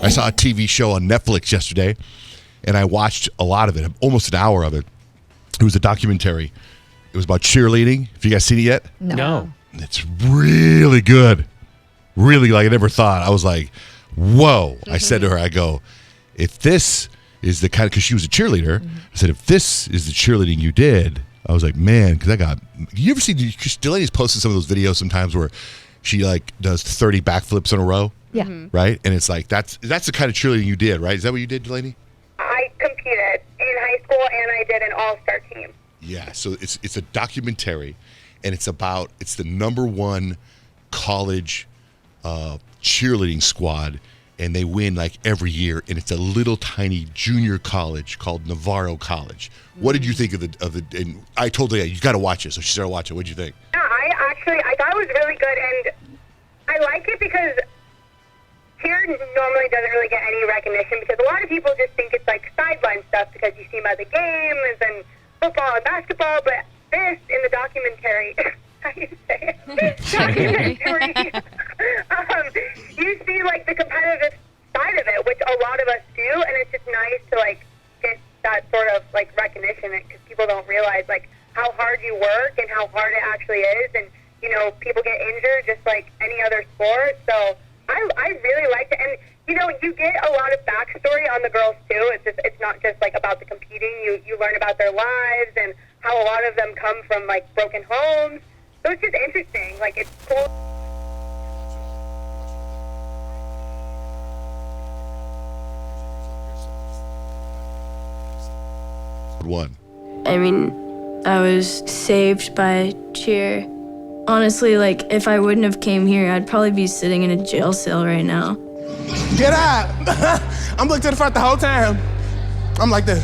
I saw a TV show on Netflix yesterday, and I watched a lot of it, almost an hour of it. It was a documentary. It was about cheerleading. Have you guys seen it yet? No. It's really good. Really, like I never thought. I was like, whoa. I said to her, I go, if this is the kind of, because she was a cheerleader, I said, if this is the cheerleading you did, I was like, man, because you ever see, Delaney's posted some of those videos sometimes where she like does 30 backflips in a row? Yeah. Right? And it's like, that's the kind of cheerleading you did, right? Is that what you did, Delaney? I competed in high school, and I did an all-star team. Yeah, so it's a documentary, and it's the number one college cheerleading squad, and they win like every year, and it's a little tiny junior college called Navarro College. What did you think of the? And I told her, you got to watch it, so she started watching. What did you think? Yeah, I thought it was really good, and I like it because cheer normally doesn't really get any recognition because a lot of people just think it's like sideline stuff because you see them at the games and football and basketball, but this in the documentary, how do you say it? Documentary. You see like the competitive side of it, which a lot of us do, and it's just nice to like get that sort of like recognition because people don't realize like how hard you work and how hard it actually is, and you know people get injured just like any other sport. So I really liked it, and you know you get a lot of backstory on the girls too. It's not just like about the competing. You learn about their lives and how a lot of them come from like broken homes. So it's just interesting. Like it's cool. One. I mean, I was saved by cheer. Honestly, like, if I wouldn't have came here, I'd probably be sitting in a jail cell right now. Get out! I'm looking to the front the whole time. I'm like this.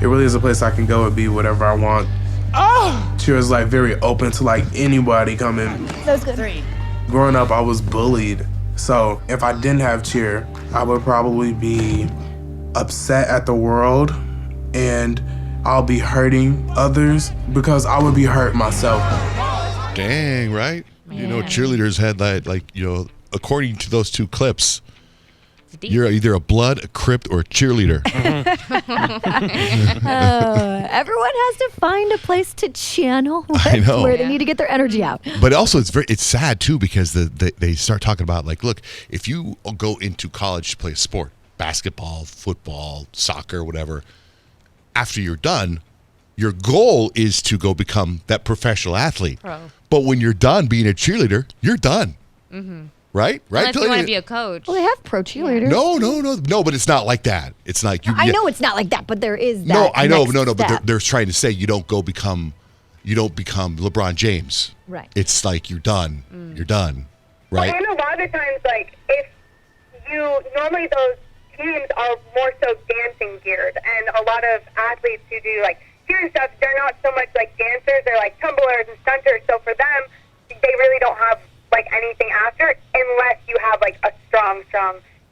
It really is a place I can go and be whatever I want. Oh! Cheer is like very open to like anybody coming. That was good. Growing up, I was bullied. So if I didn't have cheer, I would probably be upset at the world and I'll be hurting others because I would be hurt myself. Dang, right? Man. You know, cheerleaders had that, like, you know, according to those two clips, you're either a blood, a Crip, or a cheerleader. Everyone has to find a place to channel I know. where they need to get their energy out. But also, it's sad, too, because they start talking about, like, look, if you go into college to play a sport, basketball, football, soccer, whatever, after you're done, your goal is to go become that professional athlete. Pro. But when you're done being a cheerleader, you're done. Mm-hmm. Right? Unless you want to be a coach. Well, they have pro cheerleaders. No, but it's not like that. It's like I know it's not like that, but there is that. No, I know, next but step. they're trying to say you don't become LeBron James. Right. It's like you're done. You're done. Right? Well, and a lot of times, like, if you, normally those teams are more so dancing geared, and a lot of athletes who do, like, cheer and stuff, they're not so much like dancers, they're like tumblers and stunters, so for them, they really don't have, like, anything after, unless you have, like, a strong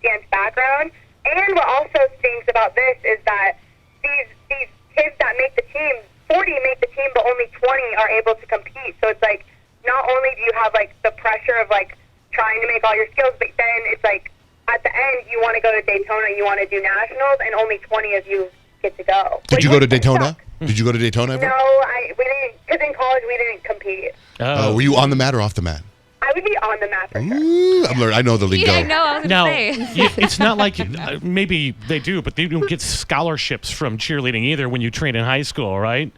dance background. And what also stinks about this is that these kids that make the team, 40 make the team, but only 20 are able to compete. So it's like, not only do you have, like, the pressure of, like, trying to make all your skills, but then it's like, at the end, you want to go to Daytona, you want to do nationals, and only 20 of you get to go. Did you go to Daytona? Did you go to Daytona ever? No, we didn't, because in college we didn't compete. Were you on the mat or off the mat? I would be on the mat for sure. Ooh, I'm learning. I know the lingo. Yeah, no, I was Now, going to say. it's not like maybe they do, but they don't get scholarships from cheerleading either when you train in high school, right?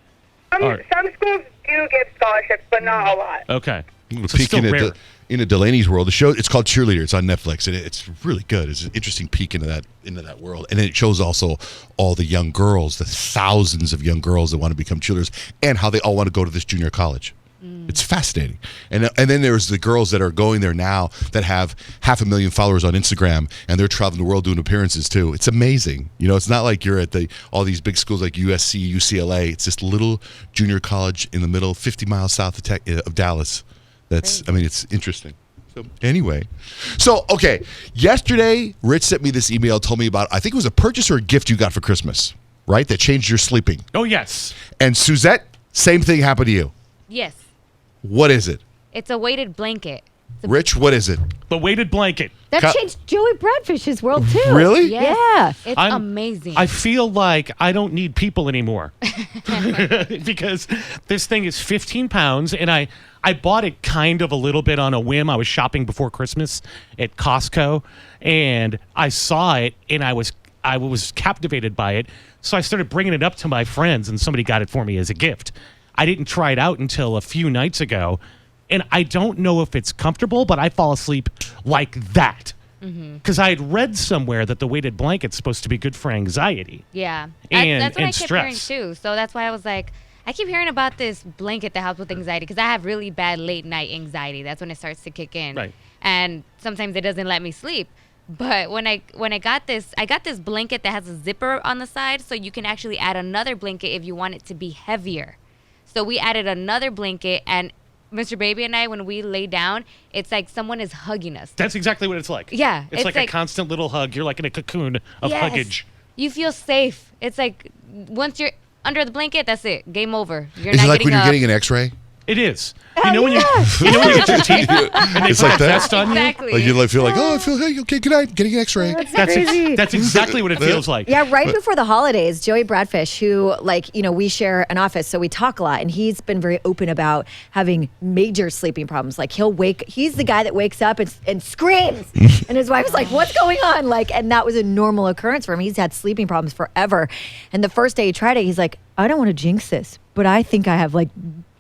Some schools do give scholarships, but not a lot. Okay. We're So it's still peeking rare. into Delaney's world. The show, it's called Cheerleader. It's on Netflix, and it's really good. It's an interesting peek into that world, and it shows also all the young girls, the thousands of young girls that want to become cheerleaders, and how they all want to go to this junior college. It's fascinating. And then there's the girls that are going there now that have 500,000 followers on Instagram, and they're traveling the world doing appearances too. It's amazing. You know, it's not like you're at all these big schools like USC, UCLA. It's this little junior college in the middle, 50 miles south of Dallas. It's interesting. So anyway, okay. Yesterday, Rich sent me this email, told me about, I think it was a purchase or a gift you got for Christmas, right? That changed your sleeping. Oh, yes. And Suzette, same thing happened to you. Yes. What is it? It's a weighted blanket. Rich, what is it? The weighted blanket. That changed Joey Bradfish's world too. Really? Yes. Yeah. It's I'm- amazing. I feel like I don't need people anymore because this thing is 15 pounds, and I bought it kind of a little bit on a whim. I was shopping before Christmas at Costco, and I saw it, and I was captivated by it. So I started bringing it up to my friends, and somebody got it for me as a gift. I didn't try it out until a few nights ago, and I don't know if it's comfortable, but I fall asleep like that. Because I had read somewhere that the weighted blanket's supposed to be good for anxiety. Yeah. And- That's what and I kept stress. hearing too. So that's why I was like, I keep hearing about this blanket that helps with anxiety because I have really bad late night anxiety. That's when it starts to kick in. Right. And sometimes it doesn't let me sleep. But when I got this blanket that has a zipper on the side, so you can actually add another blanket if you want it to be heavier. So we added another blanket, and Mr. Baby and I, when we lay down, it's like someone is hugging us. That's exactly what it's like. Yeah, It's like a constant little hug. You're like in a cocoon of Yes. huggage. You feel safe. It's like once you're under the blanket, that's it. Game over. You're Is not it like when you're up. getting an X-ray? It is. You know when you get your teeth and they It's put like a that? vest on you? Exactly. Like you feel like, oh, I feel hey, okay, good night, getting an X-ray. That's exactly what it feels like. Yeah, right before the holidays, Joey Bradfish, who, we share an office, so we talk a lot, and he's been very open about having major sleeping problems. Like, he's the guy that wakes up and screams, and his wife's like, what's going on? And that was a normal occurrence for him. He's had sleeping problems forever. And the first day he tried it, he's like, I don't want to jinx this, but I think I have,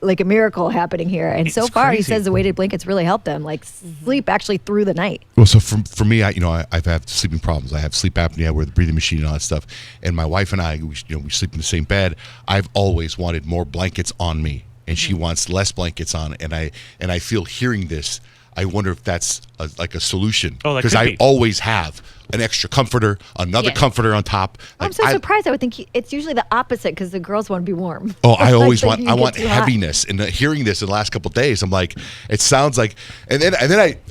like a miracle happening here. And so It's far, he crazy. says the weighted blankets really helped them, sleep actually through the night. Well, so for me, I've had sleeping problems. I have sleep apnea, with the breathing machine and all that stuff. And my wife and I, we sleep in the same bed. I've always wanted more blankets on me, and she wants less blankets on. And I feel hearing this, I wonder if that's like a solution. Oh, that because could I be. always have an extra comforter, another Yes. comforter on top. I'm so surprised. I would think it's usually the opposite because the girls want to be warm. Oh, I always Like, want you get want too hot. heaviness. And hearing this in the last couple of days, I'm like, it sounds like, and then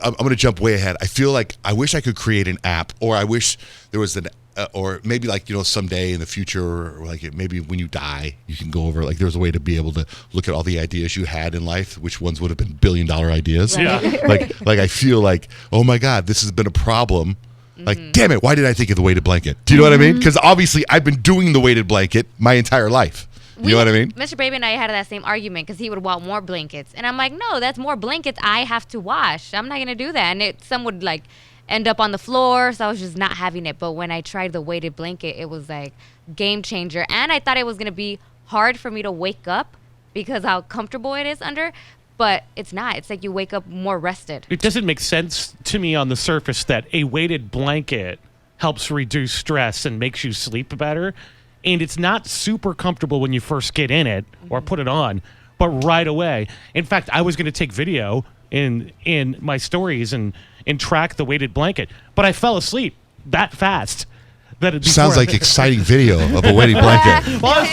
I'm going to jump way ahead. I feel like I wish I could create an app, or I wish there was or maybe someday in the future, or maybe when you die, you can go over, there's a way to be able to look at all the ideas you had in life, which ones would have been billion-dollar ideas. Yeah. Like I feel like, oh my God, this has been a problem. Like, damn it, why did I think of the weighted blanket? Do you know what I mean? Because obviously I've been doing the weighted blanket my entire life. You know what I mean? Mr. Baby and I had that same argument because he would want more blankets. And I'm like, no, that's more blankets I have to wash. I'm not going to do that. And some would end up on the floor. So I was just not having it. But when I tried the weighted blanket, it was game changer. And I thought it was going to be hard for me to wake up because how comfortable it is under. But it's not. It's like you wake up more rested. It doesn't make sense to me on the surface that a weighted blanket helps reduce stress and makes you sleep better. And it's not super comfortable when you first get in it or put it on, but right away. In fact, I was going to take video in my stories and track the weighted blanket, but I fell asleep that fast. Sounds like exciting video of a weighted blanket. Well,